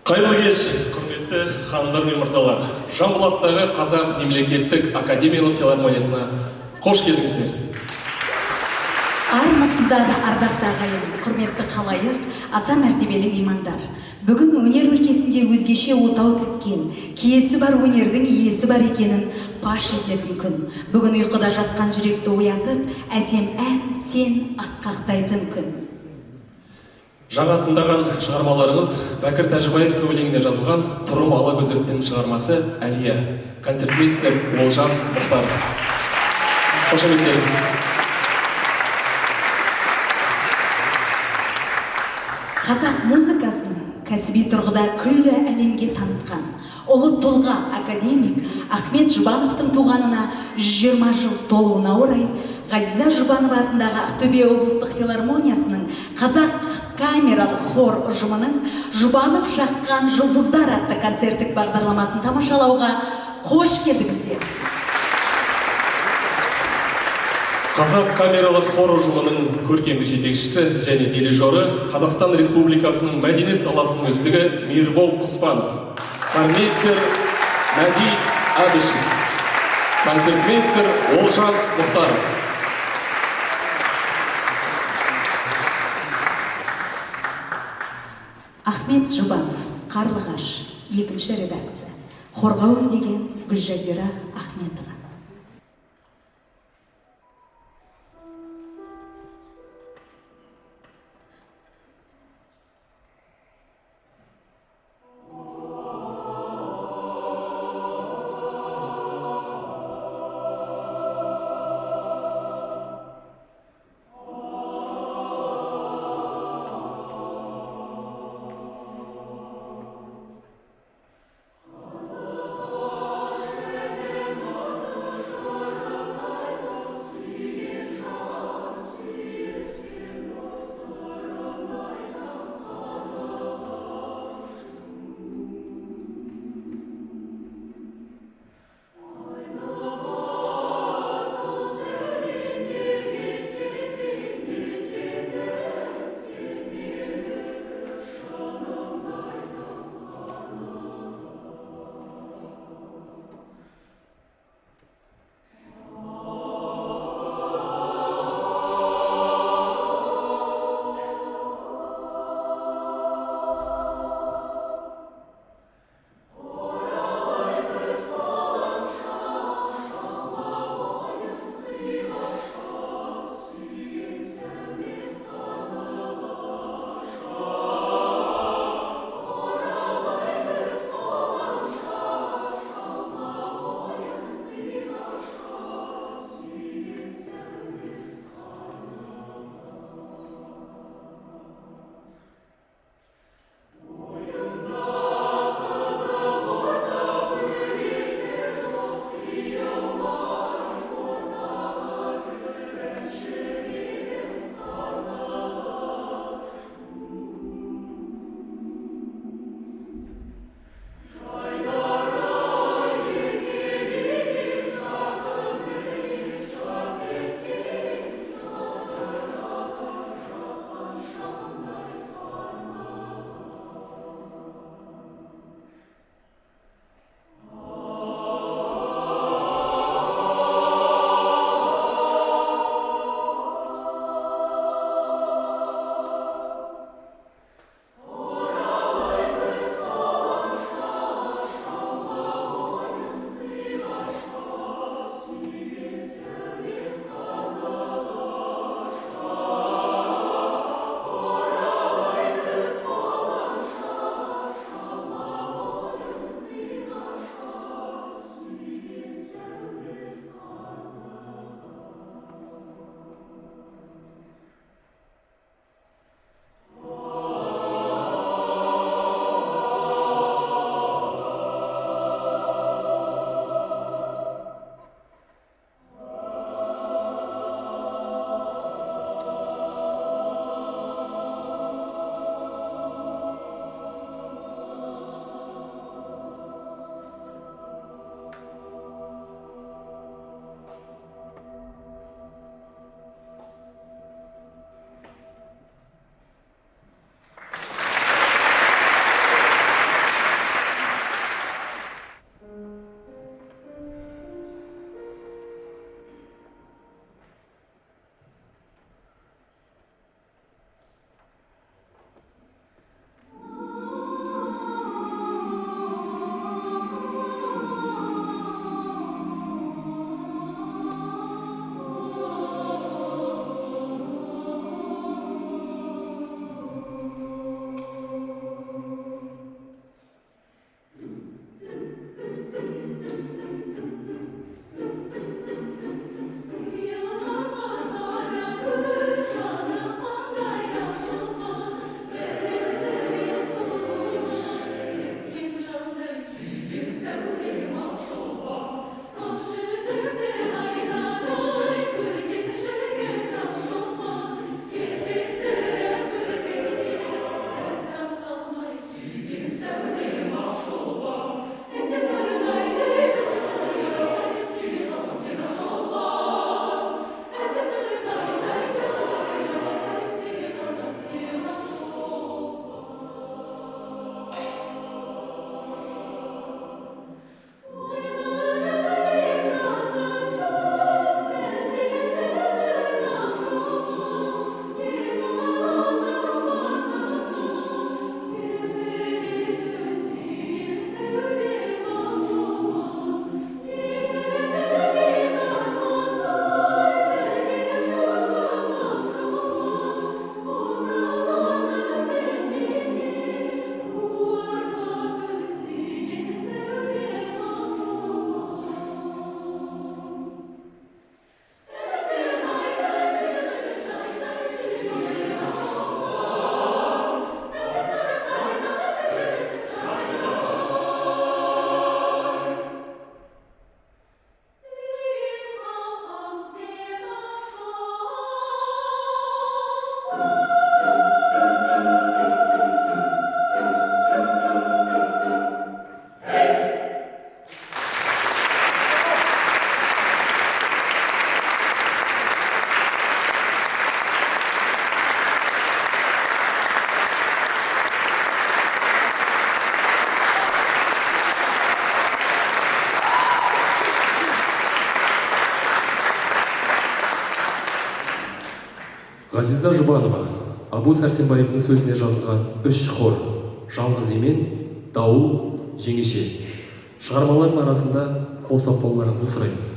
Қайырлы кеш, құрметті ханымдар мен мырзалар. Жамбылаттағы Қазақ мемлекеттік академиялық филармониясына қош келдіңіздер. Армысыздар, ардақты ағайын, құрметті қалайық, аса мәртебелі меймандар. Бүгін өнер өлкесінде өзгеше отау тіккен, киесі бар өнердің иесі бар екенін паш ететін күн. Бүгін ұйқыда жатқан жүректі оятып, әсем ән, сен асқақтайтын күн. Жаңа тыңдаған шығармаларыңыз Бәкір Тәжібаевтың өлеңіне жазылған Тұрым Алакөзовтің шығармасы Әлия, концертмейстер Олжас Мұхтаров. Қошеметтеріңіз. Қазақ музыкасын кәсіби тұрғыда күллі әлемге танытқан ұлы тұлға академик Ахмет Жұбановтың туғанына 120 жыл толуына орай Ғазиза Жұбанова атындағы Ақтөбе облыстық филармониясының Қазақ камералық хор ұжымының Жұбанов жаққан жұлдыздар атты концерттік бағдарламасын тамашалауға қош келдіңіздер. Қазақ камералық хор ұжымының көркемдік жетекшісі және дирижері Қазақстан Республикасының мәдениет саласының үздігі Мейірбол Құспанов, хормейстер Мәди Әбішев, концертмейстер Олжас Мұхтаров. Ахмет Жұбанов, Қарлығаш, екінші редакция. Хорға өңдеген Гүлжазира Ахметова. Ғазиза Жұбанова Абу Сәрсенбаевтың сөзіне жазылған үш хор «Жалғыз емен», «Дауыл», «Жеңеше» шығармалардың арасында қол соққыларыңызды сұраймыз.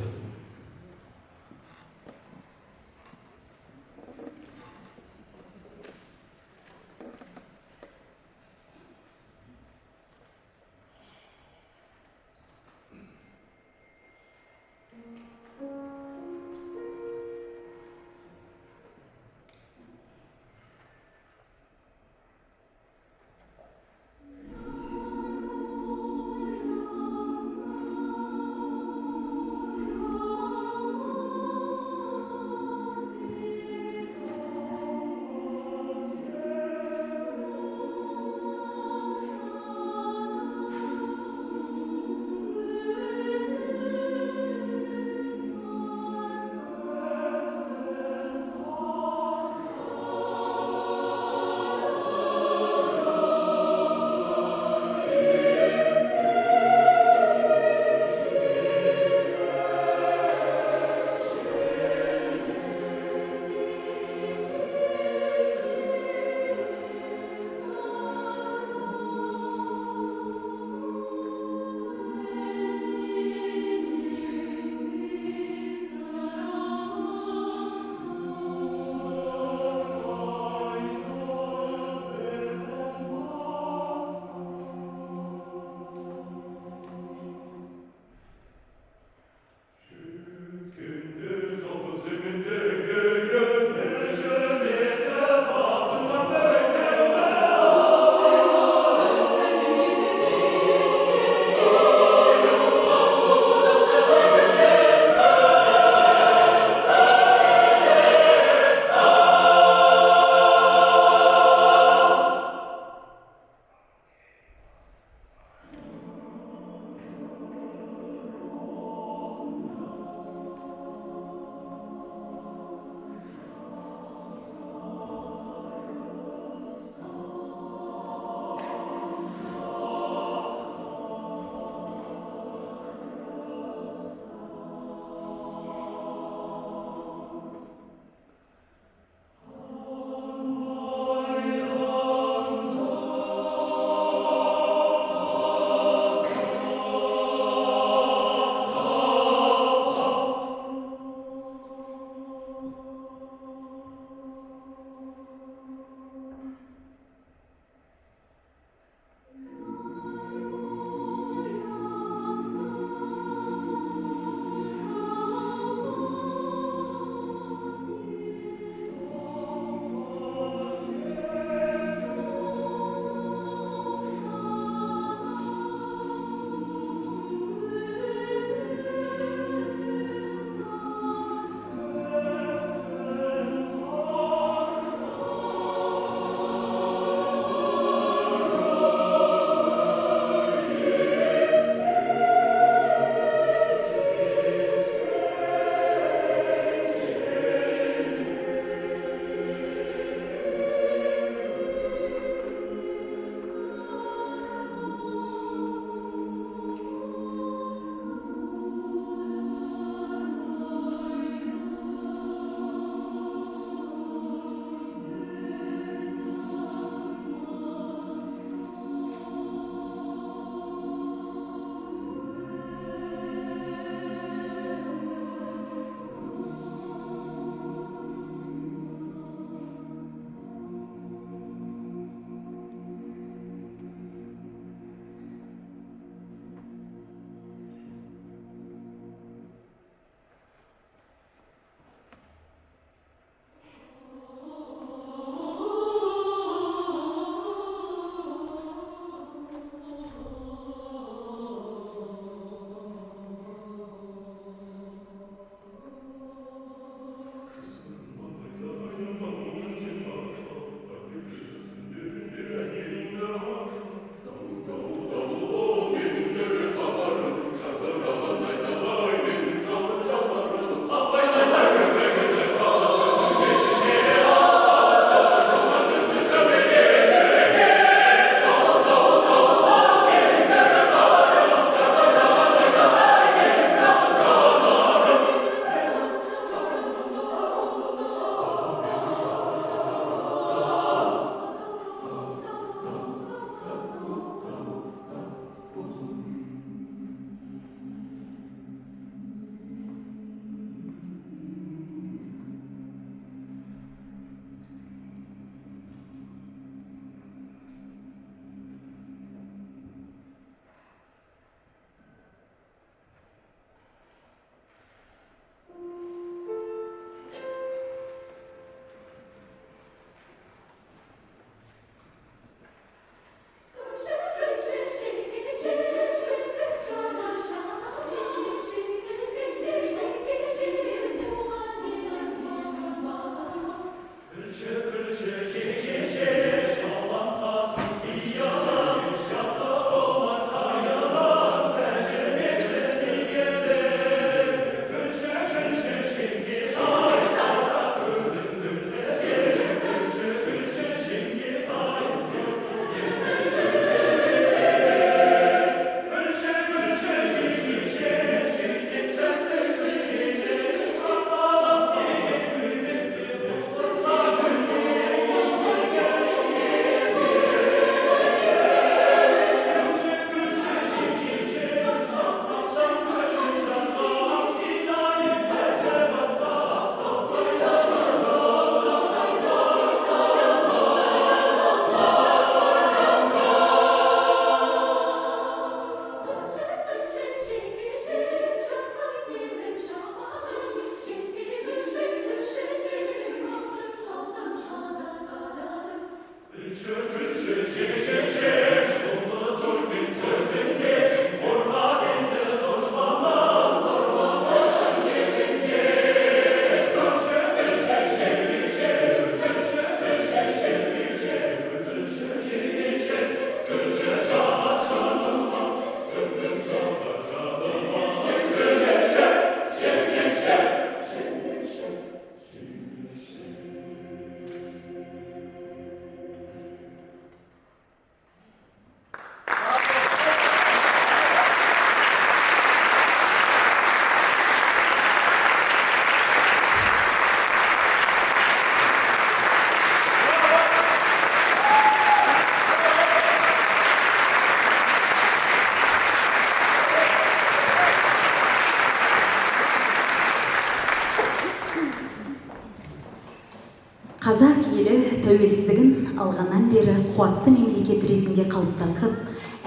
алғаннан бері қуатты мемлекет ретінде қалыптасып,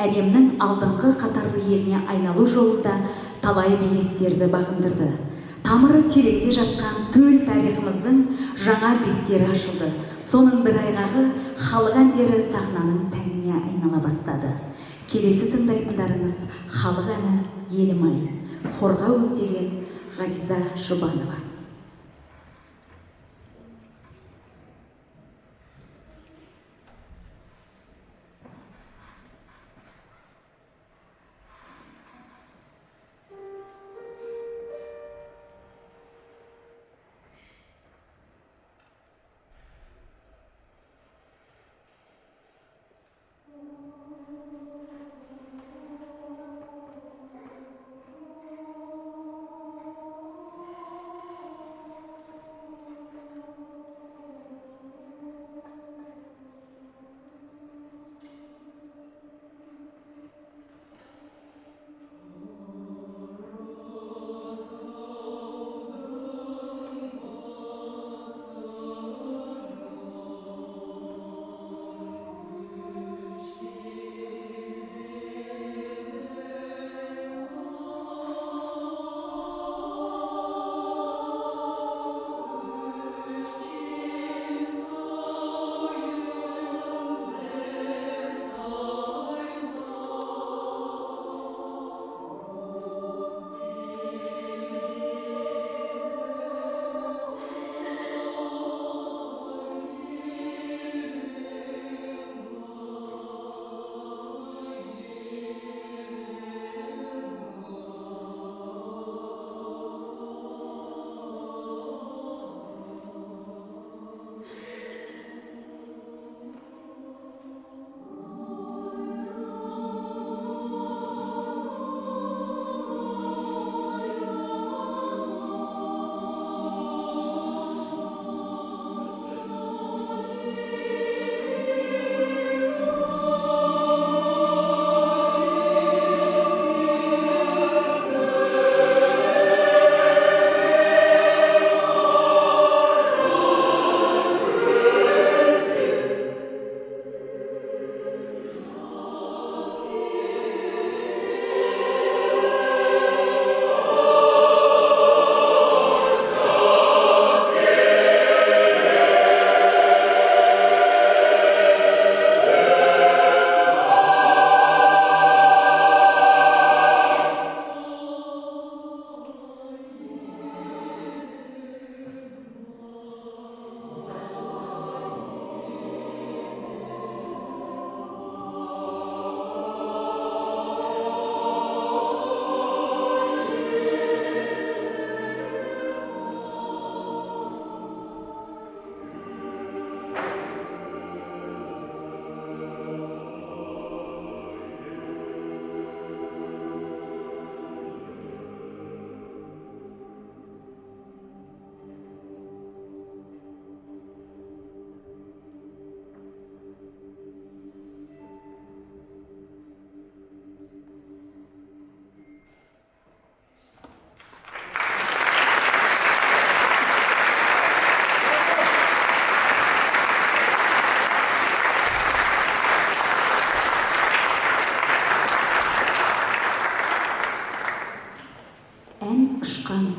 әлемнің алдыңғы қатарлы еліне айналу жолында талай белестерді бағындырды. Тамыры тереңде жатқан төл тарихымыздың жаңа беттері ашылды. Соның бір айғағы халық әндері сахнаның сәніне айнала бастады. Келесі тыңдайтындарыңыз халық әні «Елім ай», хорға өңделген Ғазиза Жұбанова.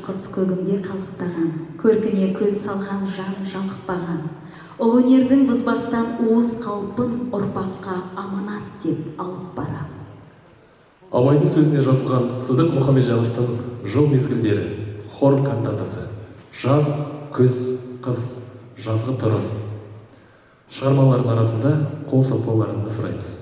Қыз көгінде қалықтаған, көркіне көз салған жан жалықпаған, ұлы өнердің бұзбастан уыз қалпын ұрпаққа аманат деп алып барам. Абайдың сөзіне жазылған Сыдық Мұхамеджановтың «Жыл мезгілдері» хор кантатасы «Жаз, күз, қыс, жазғы тұрым» шығармалардың арасында қол соқпауларыңызды сұраймыз.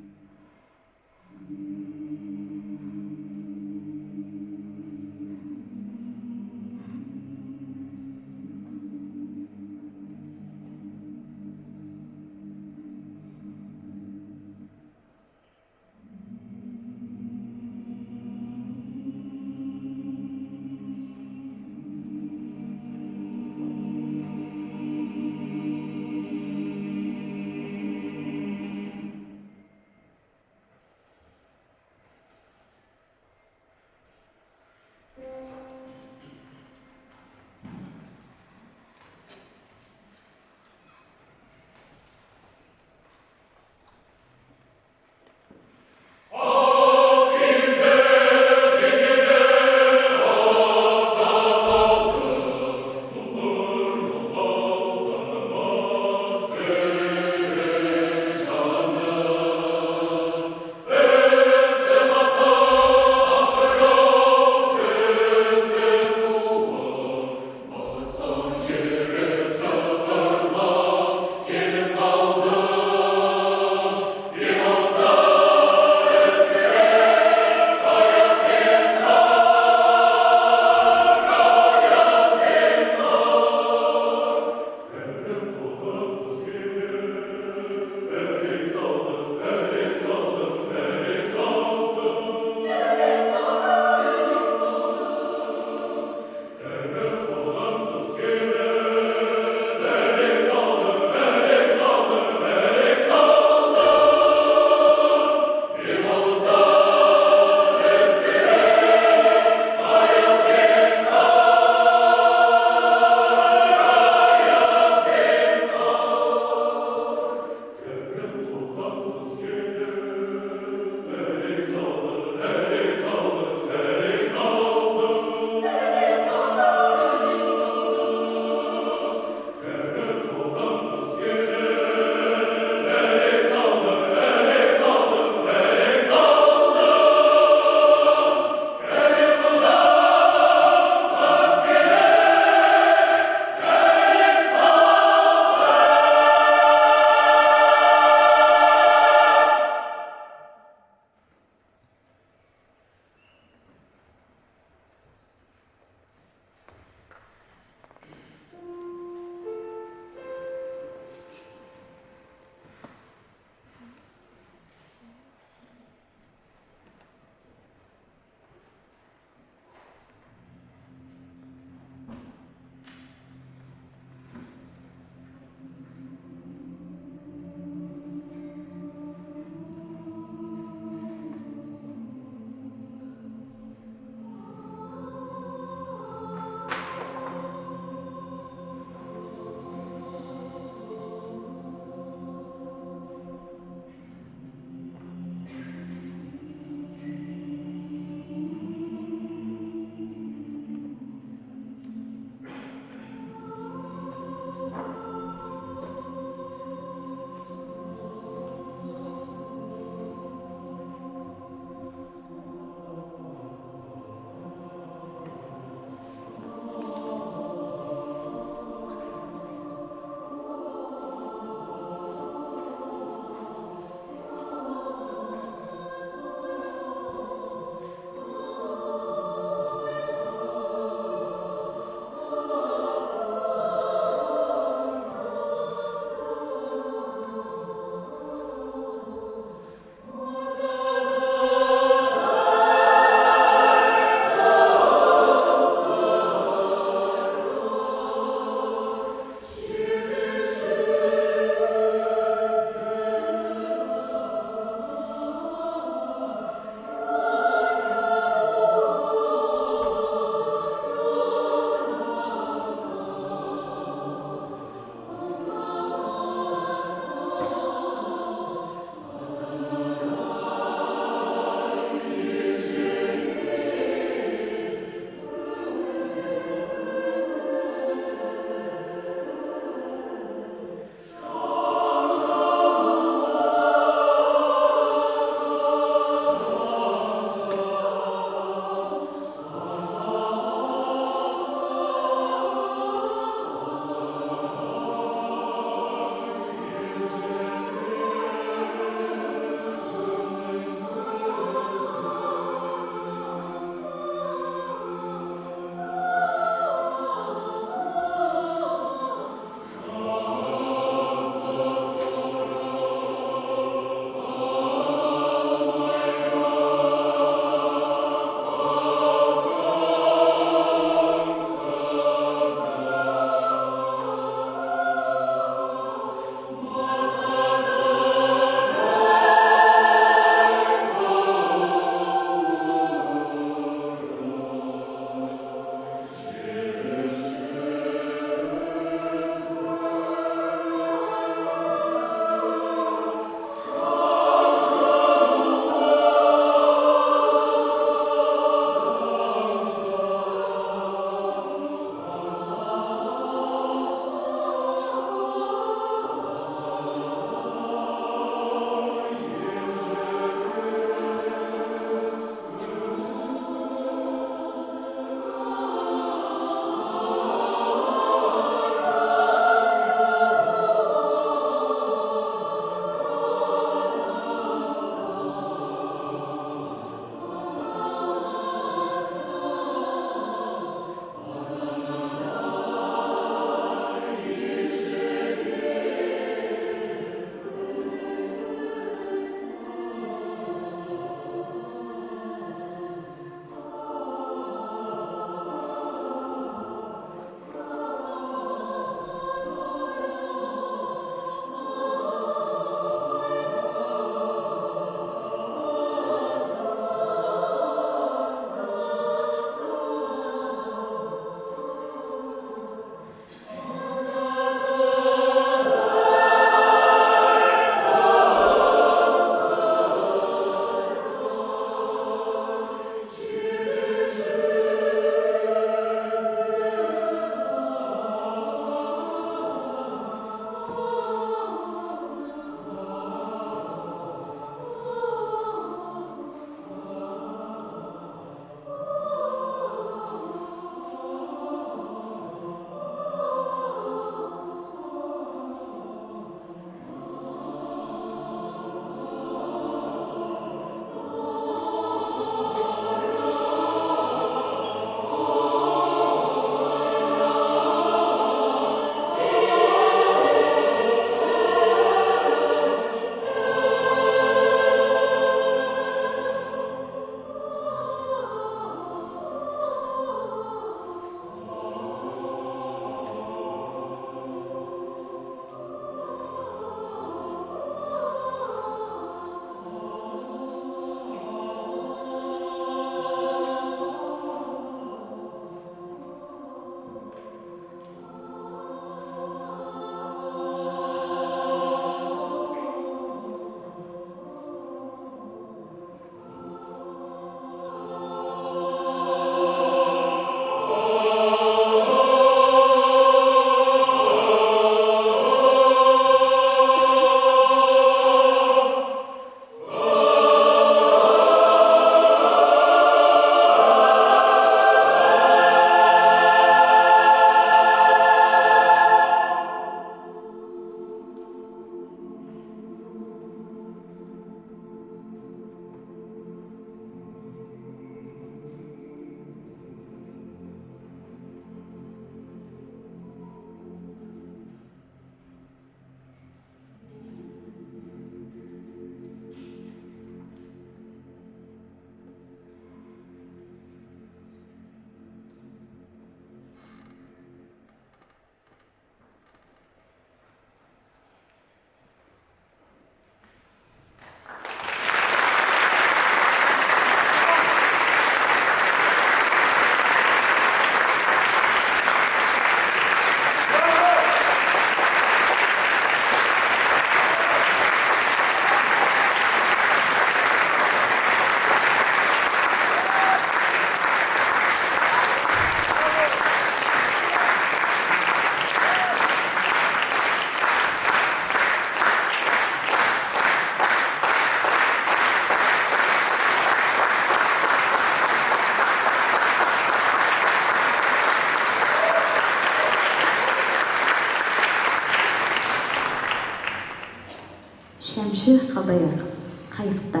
Әнші Қалдаяқов, қайықта,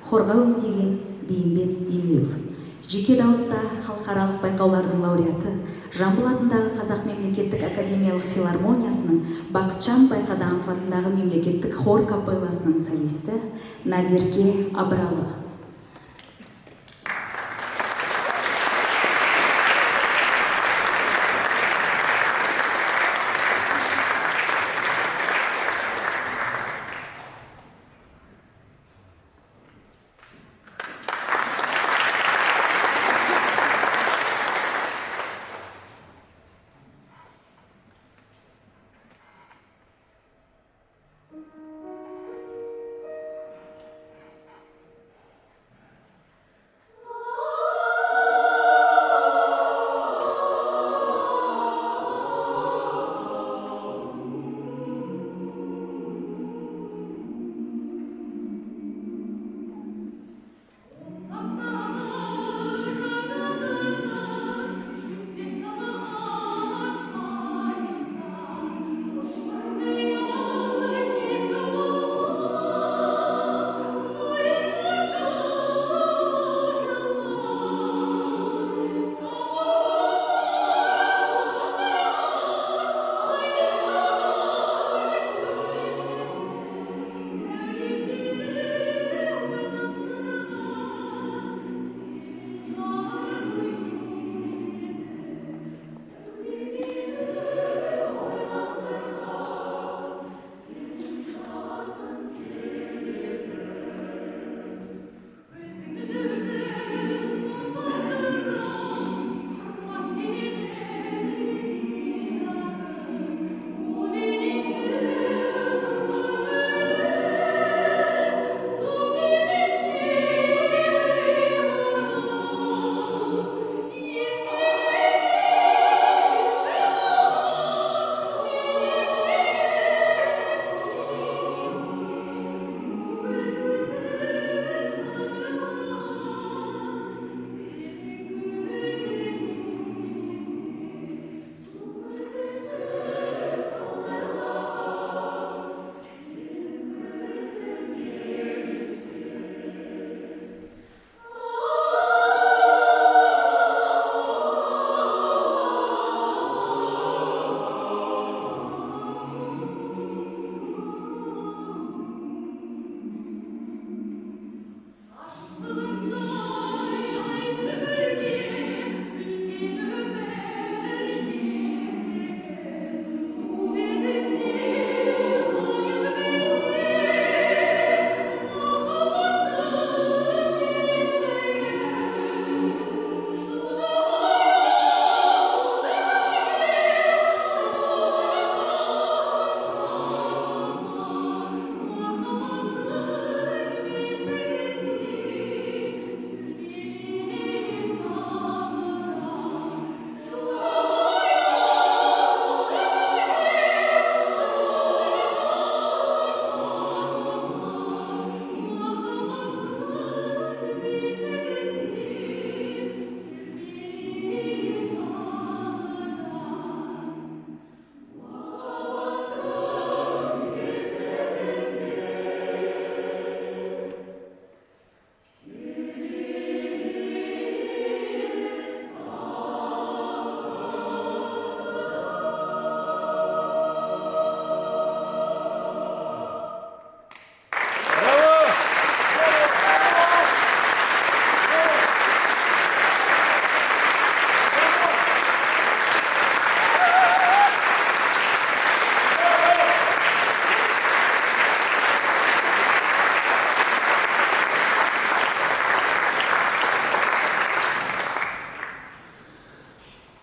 хорға өңдеген Бейімбет Демеуов. Жеке дауыста халықаралық байқаулардың лауреаты, Жамбыл атындағы Қазақ мемлекеттік академиялық филармониясының Бақытжан Байқадамов атындағы мемлекеттік хор капелласының солисті Назерке Абралы.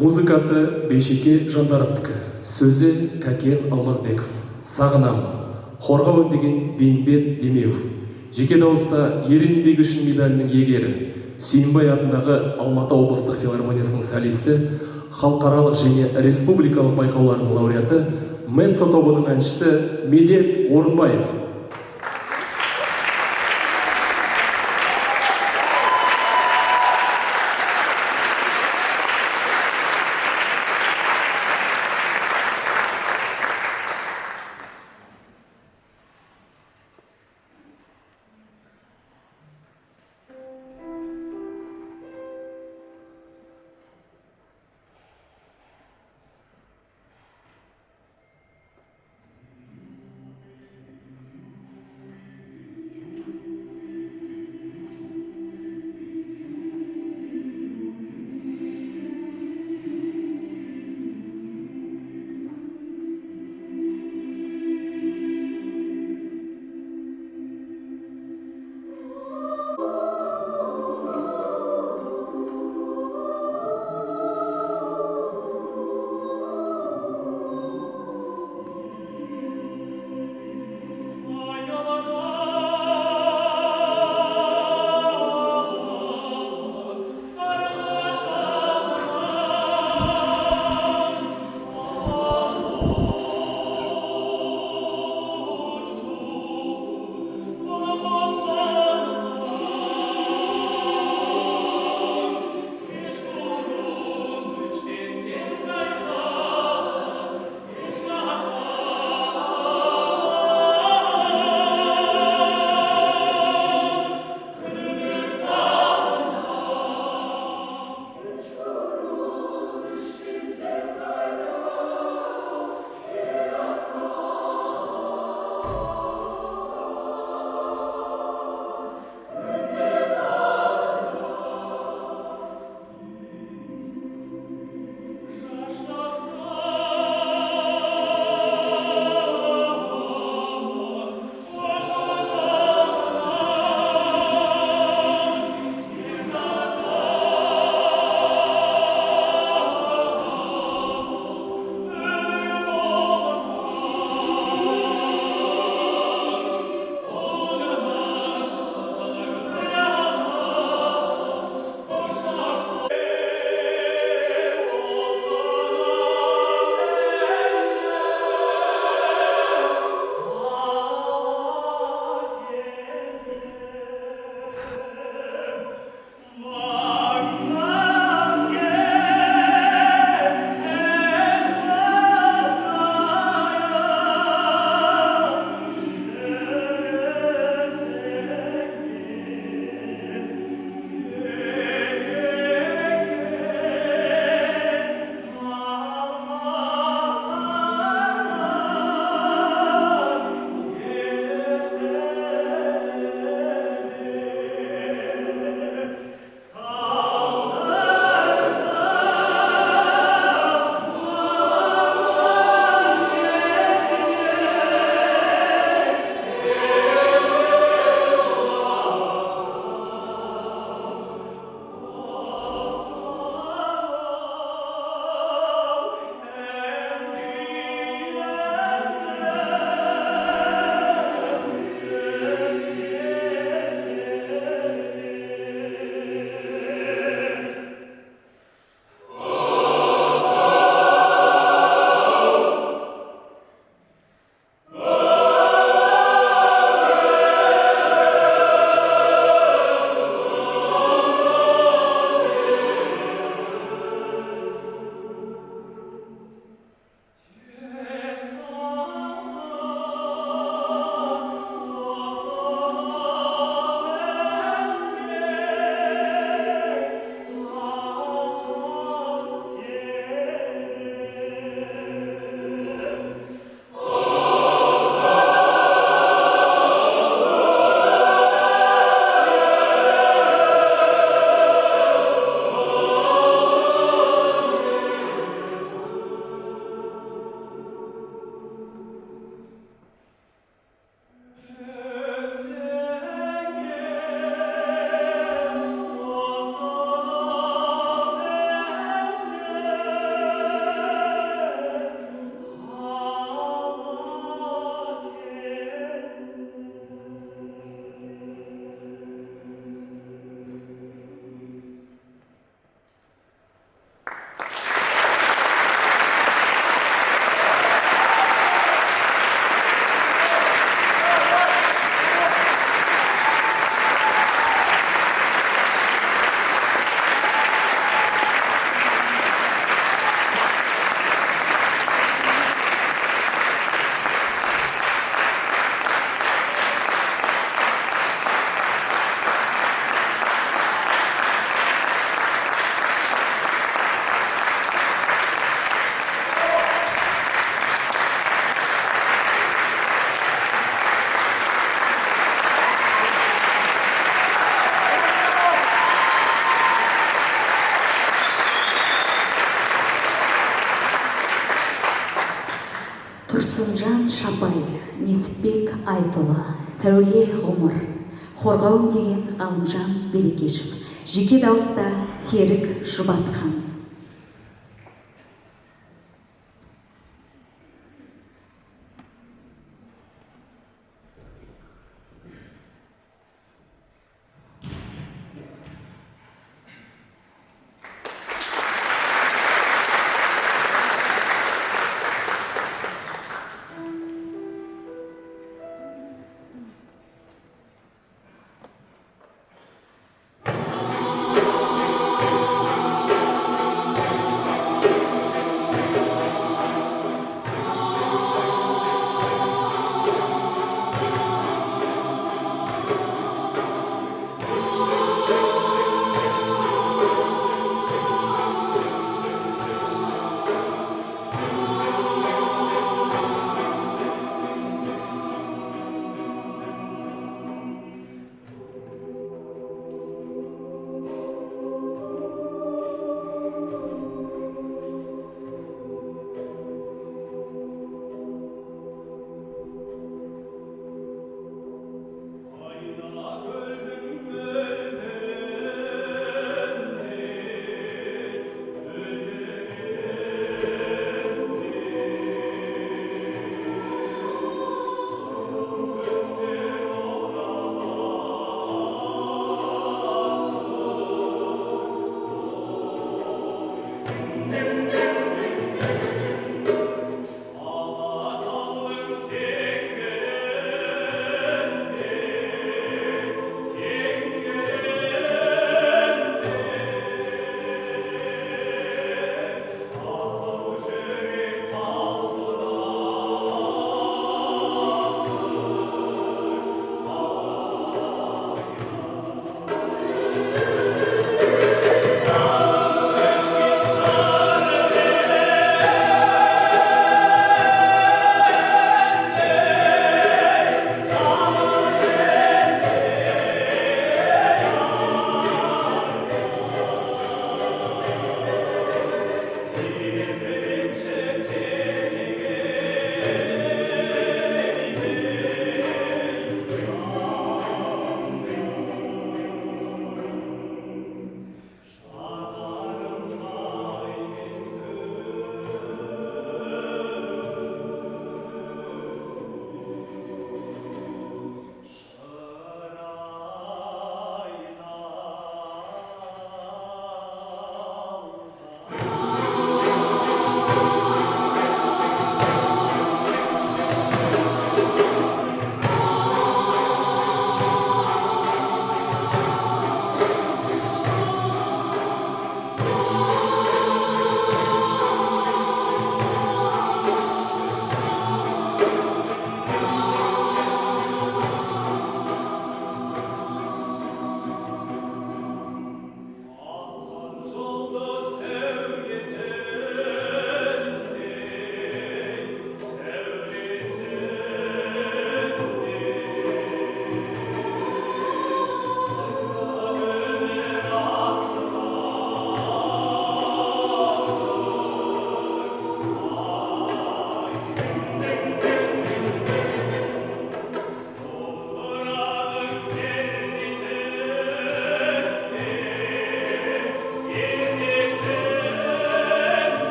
Музыкасы Бейшеке Жандаровтікі, сөзі Кәкен Алмазбеков, сағынам, хорға өңдеген Бейімбет Демеуов, жеке дауыста ерен еңбегі үшін медалінің иегері, Сүйінбай атындағы Алматы облыстық филармониясының солисті, халықаралық және республикалық байқаулардың лауреаты, Мэнсо тобының әншісі Медет Орынбаев. Шабай, Несіпбек Айтұлы, Сәуле Ғұмыр, хорға өңдеген Ғалымжан Берекешев, жеке дауыста Серік Жұбатхан.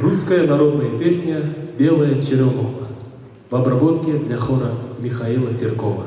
Русская народная песня «Белая черемуха» в обработке для хора Михаила Серкова.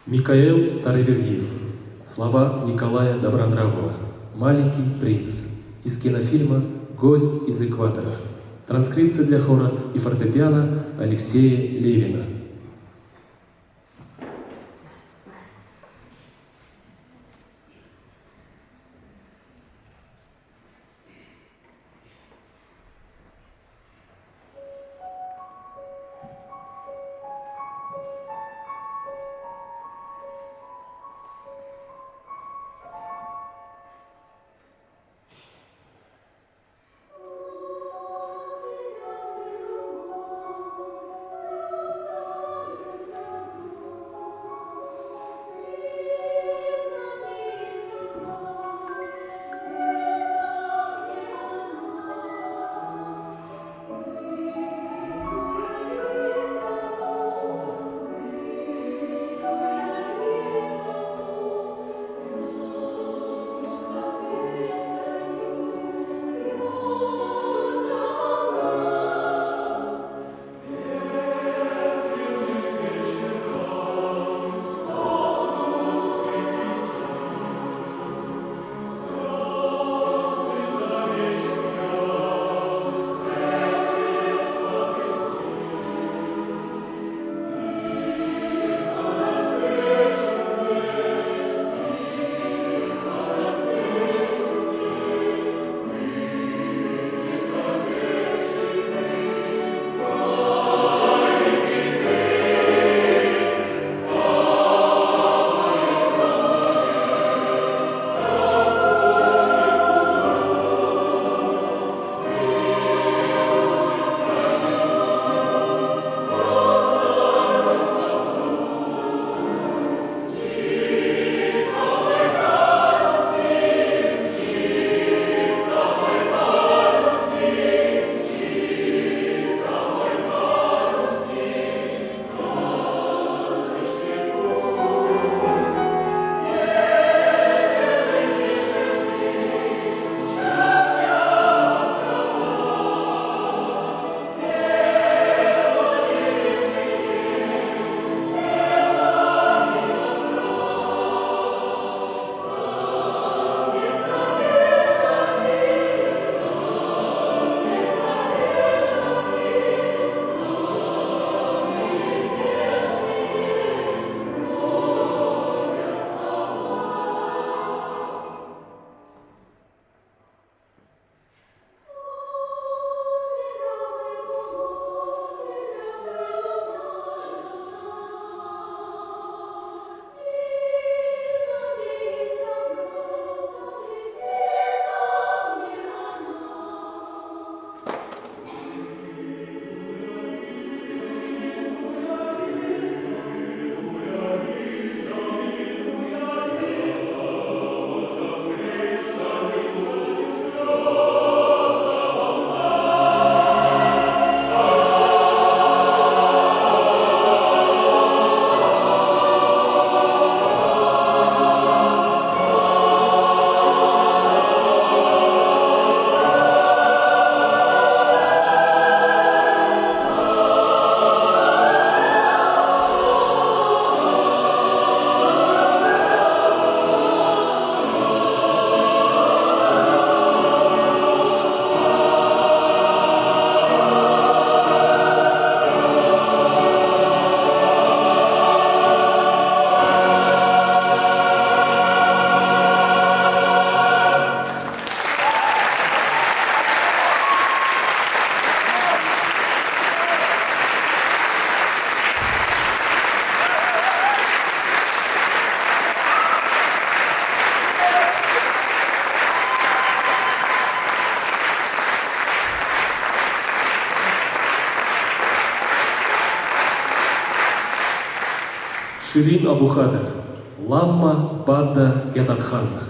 Микаэл Таривердиев. Слова Николая Добронравова. «Маленький принц» из кинофильма «Гость из экватора». Транскрипция для хора и фортепиано Алексея Левина. Ширин Абухадыр, Ламма Бадда Ятатханна.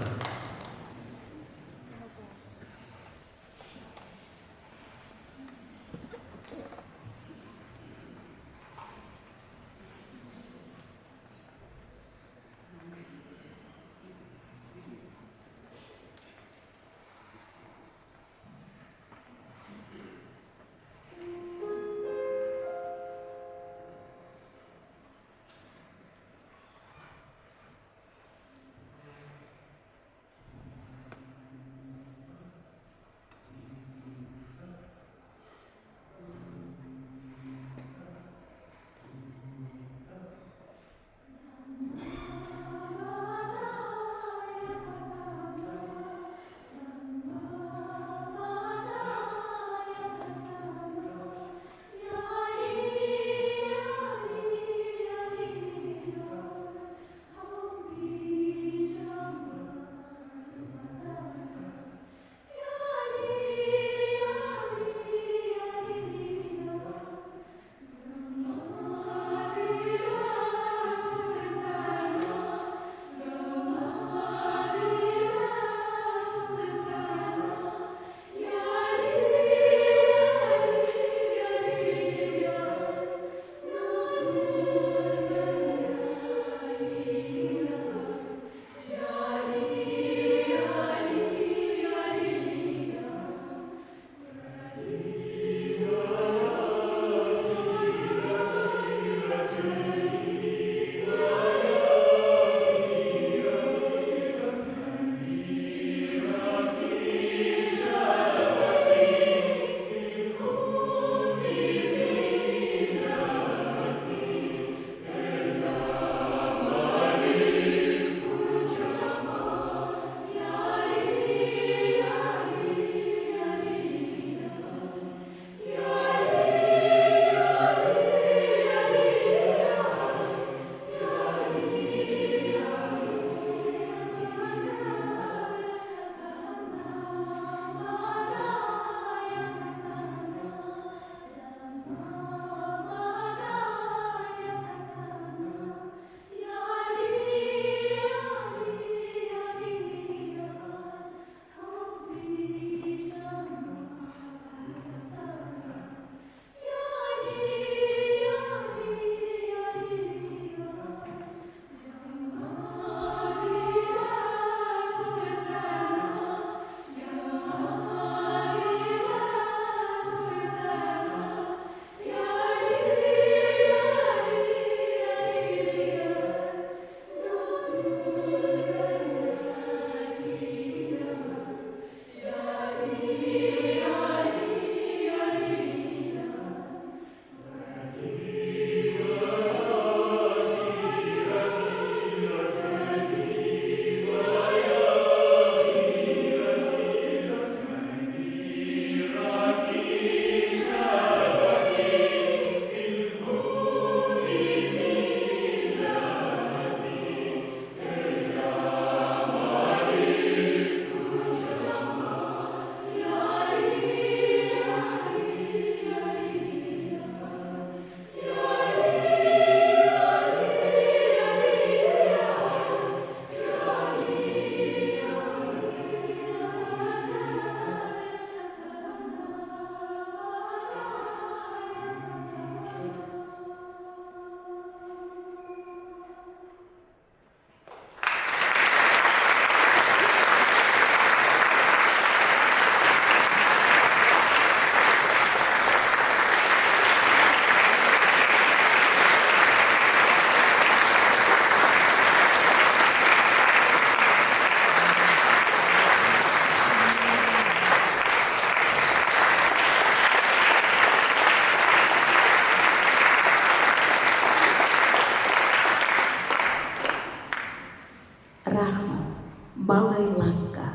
Балайлакка.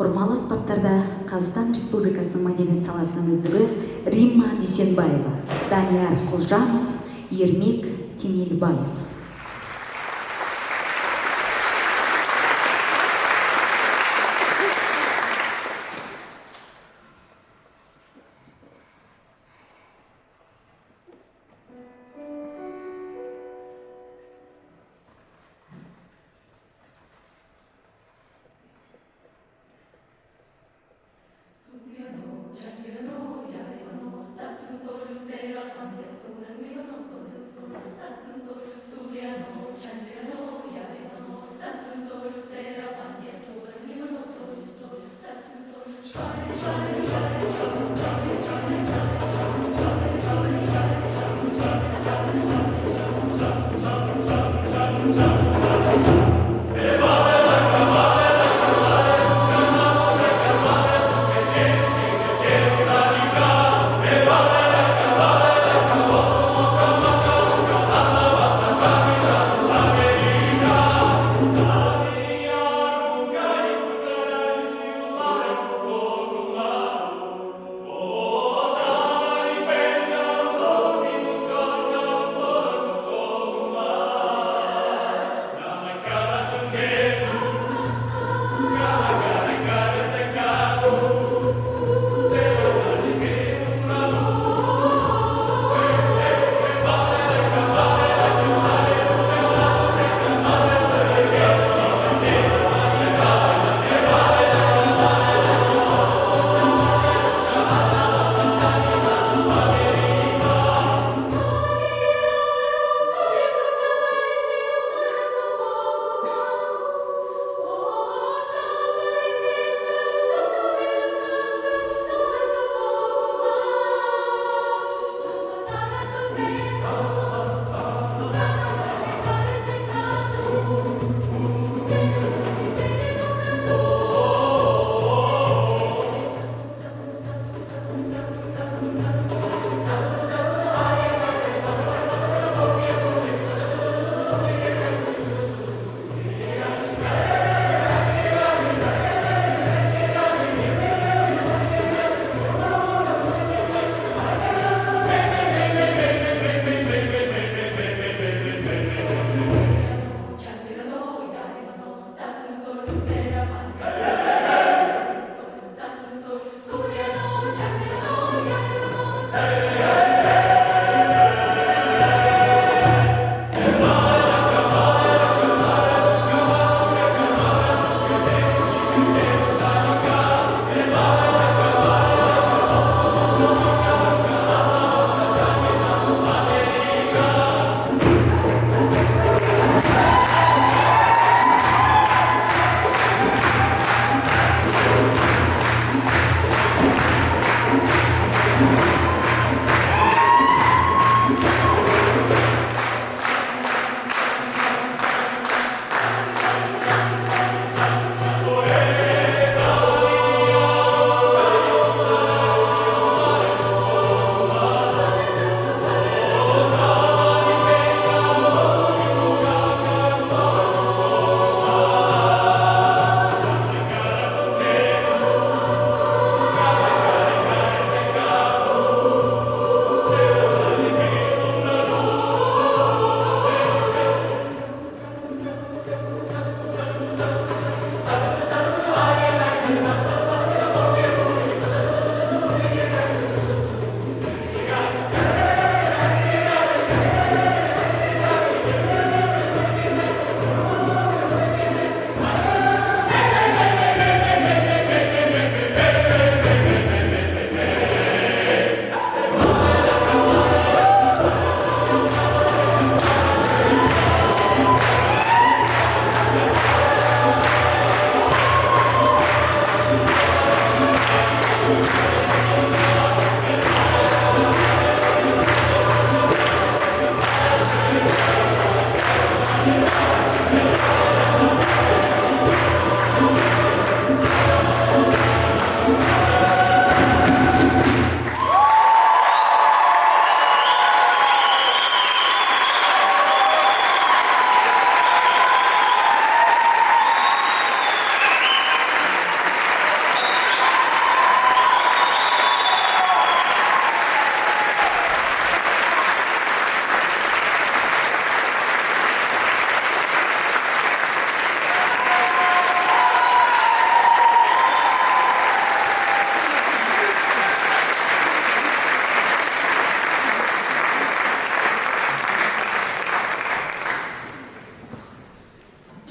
Ұрмалы аспаптарда Қазақстан Республикасының мәдениет саласының үздігі Римма Дүйсенбаева, Данияр Құлжанов, Ермек Тенелбаев.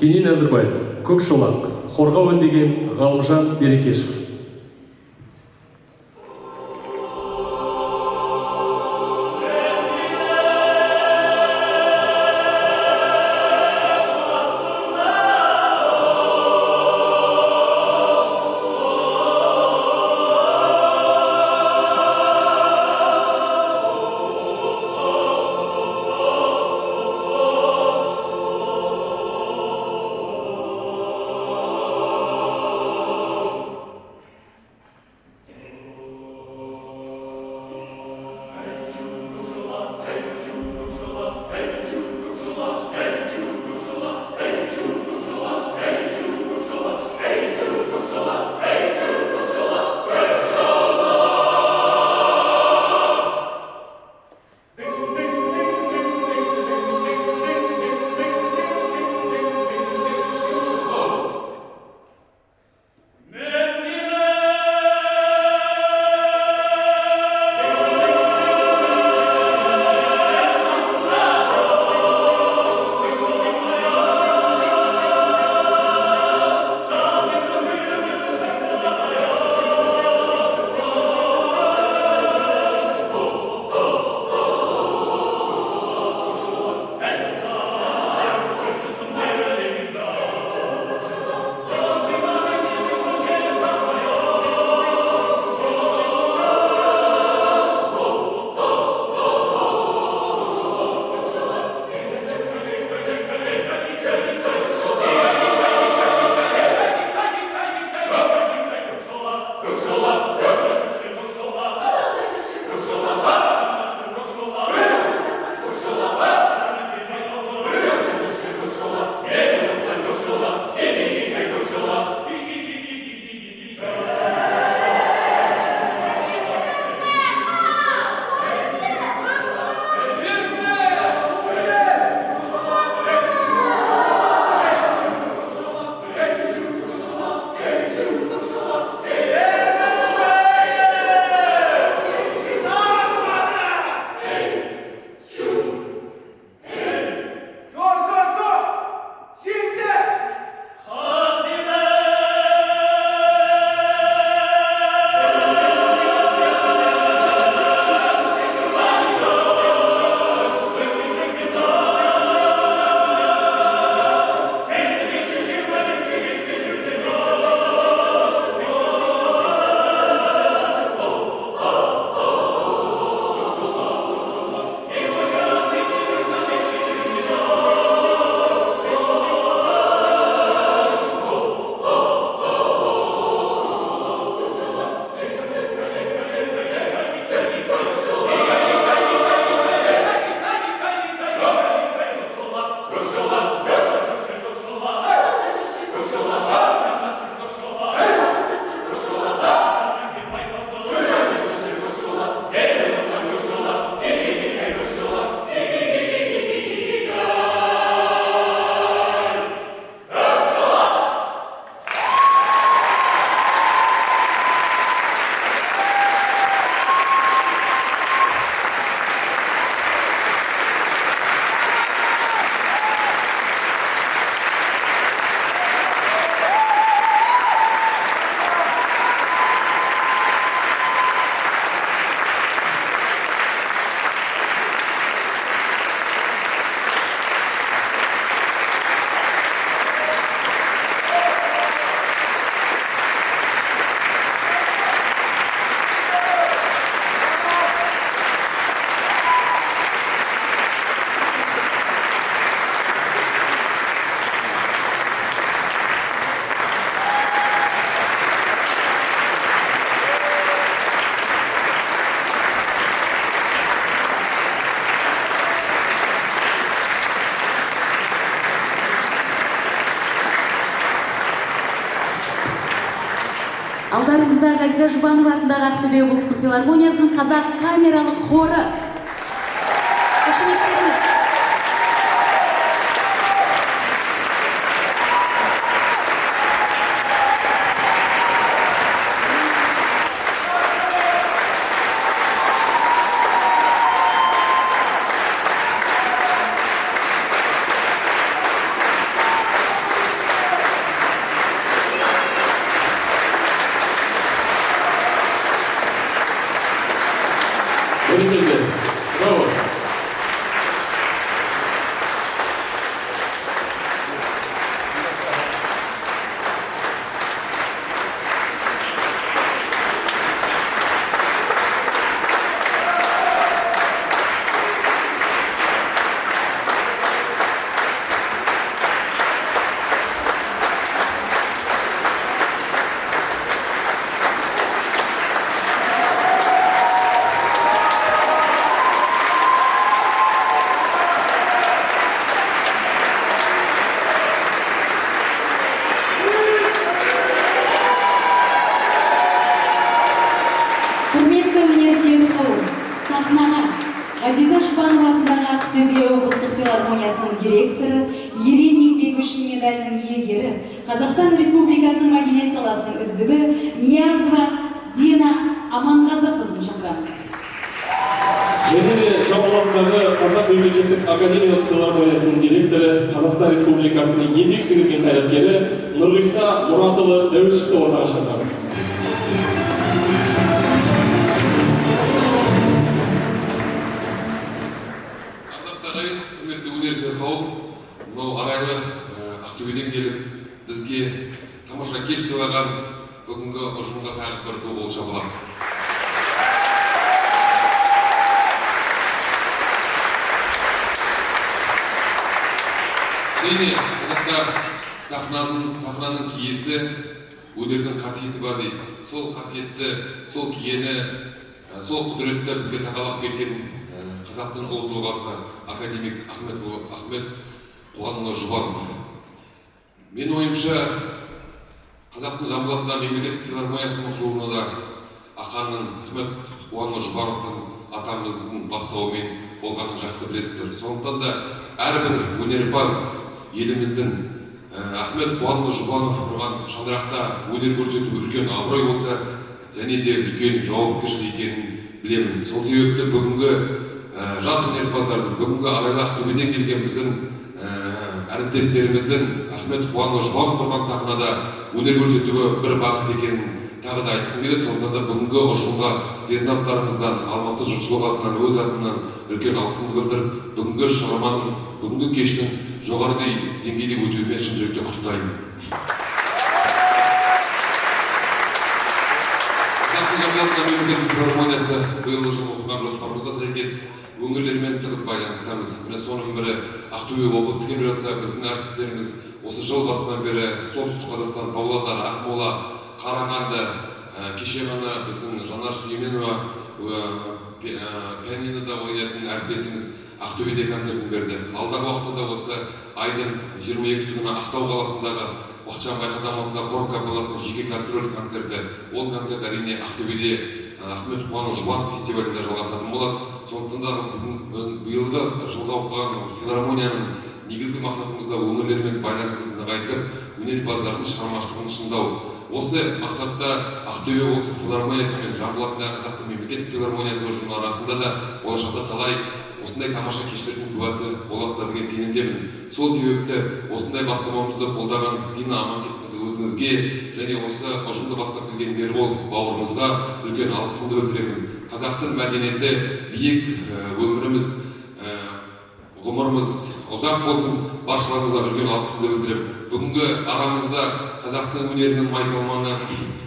Кенен Әзірбаев, Көкшолақ, Қорғау өндеген Ғалымжан Берекешев. Алдарыңызда Ғазиза Жұбанова атындағы Ақтөбе облыстық филармониясының қазақ камералық хоры. Қошеметтеріңіз. Бәрекелді. Браво. Құрметті университет қауым, сахнаға Ғазиза Жұбанова атындағы Ақтөбе облыстық филармониясының директоры, ерен еңбегі үшін медалінің иегері, Қазақстан Республикасының мәдениет саласының үздігі Ниязова Дина Аманғазықызын шақырамыз. Және де Жамбыл Қазақ мемлекеттік академиялық филармониясының директоры, Қазақстан Республикасының еңбек сіңірген қайраткері Нұрғиса Мұратұлы Дәуішевті ортаға шақырамыз. Құрметті университет қауым, мынау арайлы Ақтөбеден келіп, бізге тамаша кеш сыйлаған бүгінгі ұжымға тағы бір ду қол шапалақ. Әрине, қазақта сахнаның киесі, өнердің қасиеті бар дейді. Сол қасиетті, сол киені, сол құдіретті бізге тағалап кеткен қазақтың ұлы тұлғасы академик Ахмет Қуанұлы Жұбанов. Мен ойымша, қазақтың Жамбыл атындағы мемлекеттік филармониясының құрылуына да Аханның Ахмет Қуанұлы Жұбановтың атамыздың бастауымен болғанын жақсы білесіздер. Сондықтан да әрбір өнерпаз еліміздің Ахмет Қуанұлы Жұбанов құрған шаңырақта өнер көрсету үлкен абырой болса, және де үлкен жауапкершілік екенін білемін. Сол себепті бүгінгі жас өнерпаздардың, бүгінгі арайлы Ақтөбеден келген біздің әріптестеріміздің Ахмет Қуанұлы Жұбанов құрған сахнада өнер көрсетуі бір бақыт екенін тағы да айтқым келеді. Сондықтан да бүгінгі ұжымға сіздердің аттарыңыздан, Алматы жұртшылығы атынан, өз атынан үлкен алғысымды білдіріп, бүгінгі шығарманың, бүгінгі кештің жоғары деңгейде өтуімен шын жүректен құттықтаймын. Мемлекеттік филармониясы биылғы жылы құрған жоспарымызға сәйкес өңірлермен тығыз байланыстамыз. Міне соның бірі Ақтөбе облысы келіп жатса, біздің әртістеріміз осы жыл басынан бері солтүстік Қазақстан, Павлодар, Ақмола, Қарағанды, кеше ғана біздің Жанар Сүлейменова пианинода ойнайтын әріптесіміз Ақтөбеде концертін берді. Алдағы уақытта да осы айдың 22 күні Ақтау қаласындағы Бақытжан Байқадам атындағы хор капелласының жеке гастроль концерті. Ол концерт әрине Ақтөбеде Ахмет Қуанұлы Жұбанов фестивалінде жалғасатын болады. Сондықтан да биылғы жылға оқыған филармонияның негізгі мақсатымызда өңірлермен байланысымызды нығайтып, өнерпаздардың шығармашылығын шыңдау. Осы мақсатта Ақтөбе облыстық филармониясы мен Жамбыл атындағы қазақтың мемлекеттік филармониясы ұжымы арасында да болашақта талай осындай тамаша кештердің куәсі боласыздар деген сенімдемін. Сол себепті осындай бастамамызды қолдаған Дина Аманғазықызы өзіңізге және осы ұжымды бастап келген Мербол бауырымызға үлкен алғысымды білдіремін. Қазақтың мәдениеті биік, өміріміз, ғұмырымыз ұзақ болсын, баршаларыңызға үлкен алғысымды білдіремін. Бүгінгі арамызда қазақтың өнерінің майталманы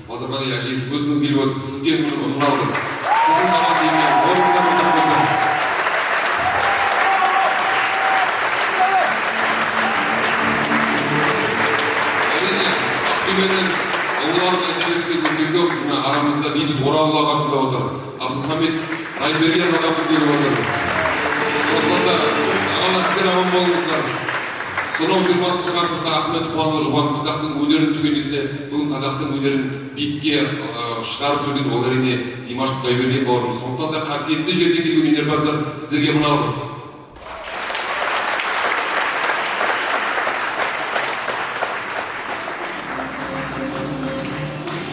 Базарғали Әжиев өзіңіз келіп отырсыз. Сізге үлкен алғыс. Сіздің маған дейін бауырыңызға құттықтап қойсаңыз. Ақтөбенің ұлыларына келесі күндегі арамызда бейбіт Орал ағамыз да отыр. Абдылхамит Райберген ағамыз келіп отыр. Сондықтан да ағалар сіздер аман болыңыздар. Сонау 20 ғасырда Ахмет Қуанұлы Жұбанов қазақтың өнерін түгендесе, бүгін қазақтың өнерін биікке шығарып жүрген ол әрине Димаш Құдайберген бауырымыз. Сондықтан да қасиетті жерден келген өнерпаздар, сіздерге мына алғыс.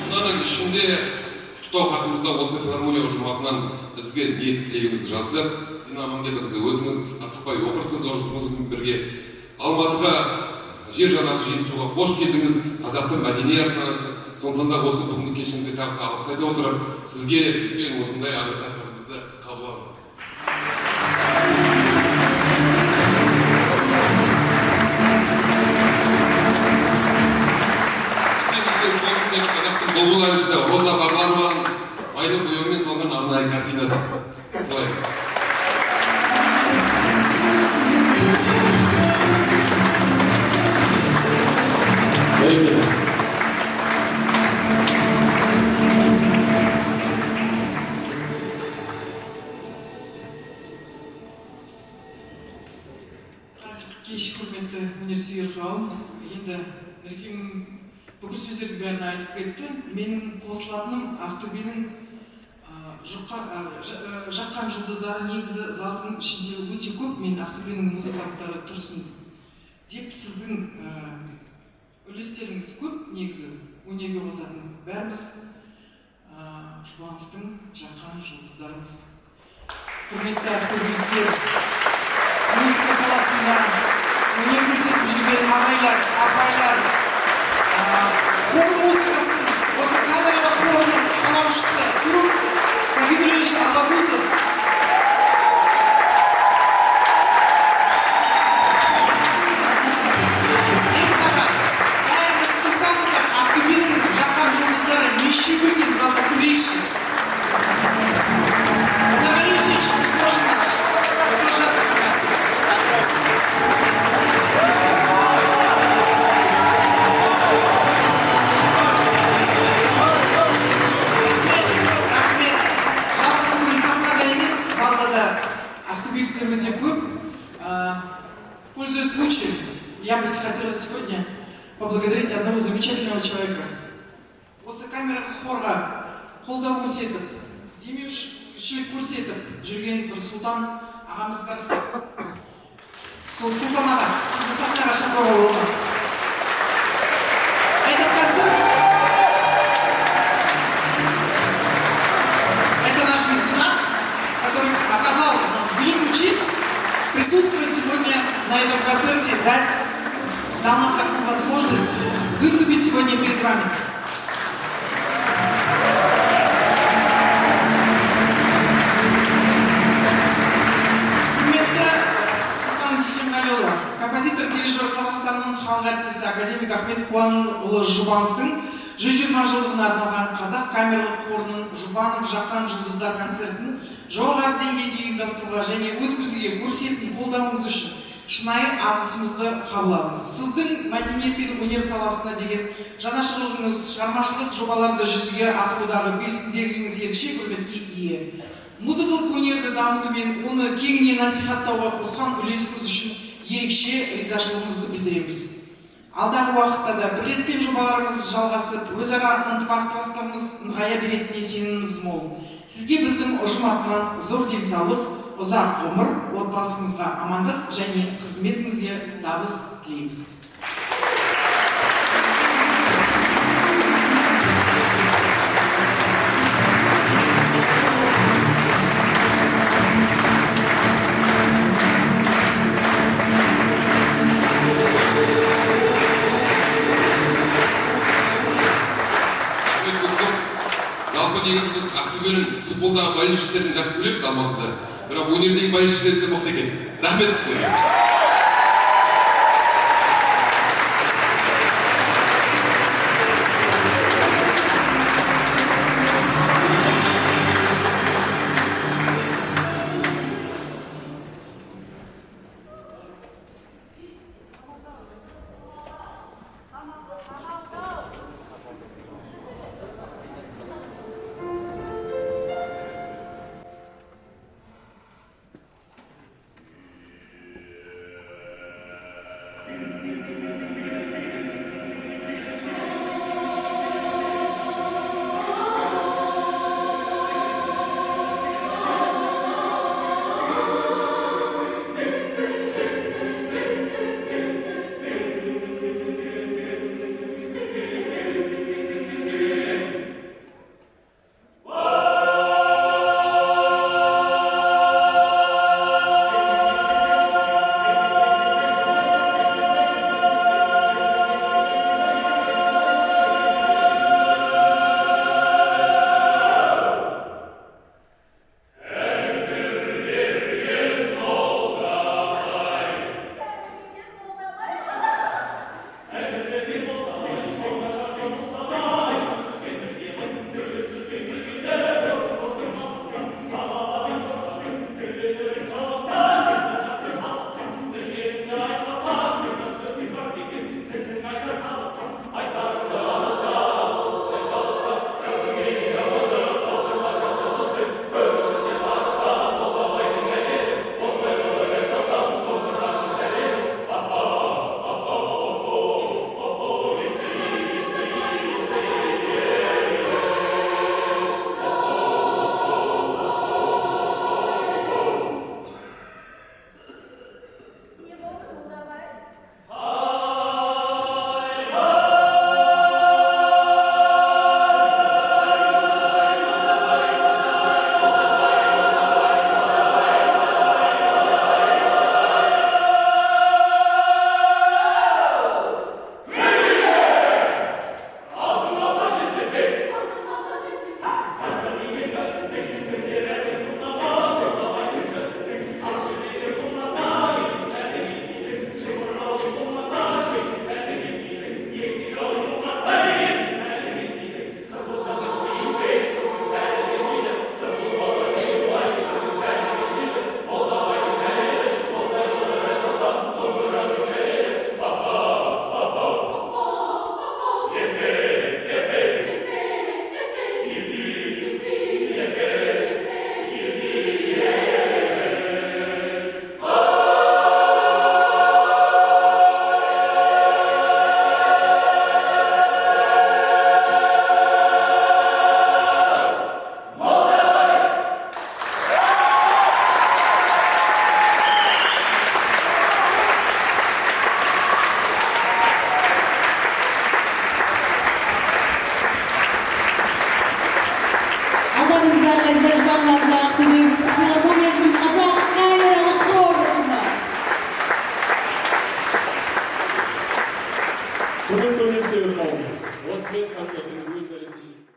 Мынаның ішінде құттықтау хатымызда осы филармония ұжыматынан бізге ниет тілегімізді жазды. Дина Амангелдіқызы, өзіңіз асықпай оқырсыз, орысымызбен бірге Алматыға жер жанаты жетісуға қош келдіңіз, қазақтың мәдени астанасы. Сондықтан да осы бүгінгі кешімізге тағы алғыс айта отырып, сізге үлкен осындай адрессатымызды қабыл алыңыз. Осындай қазақтың бұлбұл әншісі Роза Бағланованың майлы бояумен салған арнайы картинасы. Қалаймыз. Кеш құрметті өнерсүйер қауым, енді Нұрекеңнің бүкіл сөздердің бәрін айтып кетті. Менің қосылатыным Ақтөбенің жаққан жұлдыздары негізі залдың ішінде өте көп. Мен Ақтөбенің музыканттары тұрсын деп, сіздің үлестеріңіз көп негізі өнерге қосатын. Бәріміз Жұбановтың жаққан жұлдыздарымыз. Құрметті ақтөбеліктер, музыка саласында өнер көрсетіп жүрген ағайлар, апайлар, хор музыкасын, осы кадрлық хорының қалаушысы Туруп Сагидулевич Аллабузов. Бәріміз тұрсаңыздар, Ақтөбенің жаққан жұлдыздары неше көрген залда көрейікші. Завалишевич, тоже наш. Өте көп. Пользуясь случаем, я бы хотела сегодня поблагодарить одного замечательного человека. Осы камералық хорға қолдау көрсетіп, демеушілік көрсетіп жүрген бір Сұлтан ағамыз бар. Сол Сұлтан аға, сізді сахнаға шақыруға болады. Этот концерт, это наш меценат, который оказал великую честь присутствовать сегодня на этом концерте, дал нам такую возможность выступить сегодня перед вами. Құрметті Сұлтан Дүйсенғалиұлы, композитор, дирижер Қазақстанның халық артисі академик Ахмет Қуанұлы Жұбановтың 120 жылдығына арналған қазақ камерлық хорының Жұбанов жаққан жұлдыздар концертін жоғары деңгейде ұйымдастыруға және өткізуге көрсететін қолдауыңыз үшін шынайы алғысымызды қабыл алыңыз. Сіздің мәдениет пен өнер саласына деген жанашырлығыңыз, шығармашылық жобаларды жүзеге асырудағы белсенділігіңіз ерекше құрметке ие. Музыкалық өнерді дамыту мен оны кеңінен насихаттауға қосқан үлесіңіз үшін ерекше ризашылығымызды білдіреміз. Алдағы уақытта да бірлескен жобаларымыз жалғасып, өзара ынтымақтастығымыз нығая беретініне сеніміміз мол. Сізге біздің ұжым атынан зор денсаулық, ұзақ ғұмыр, отбасыңызға амандық және қызметіңізге табыс тілейміз. Негізі біз Ақтөбенің футболдағы байыршыларының жақсы білеміз Алматыда. Бірақ өнердегі байыршылар да мықты екен. Рахмет сіздерге.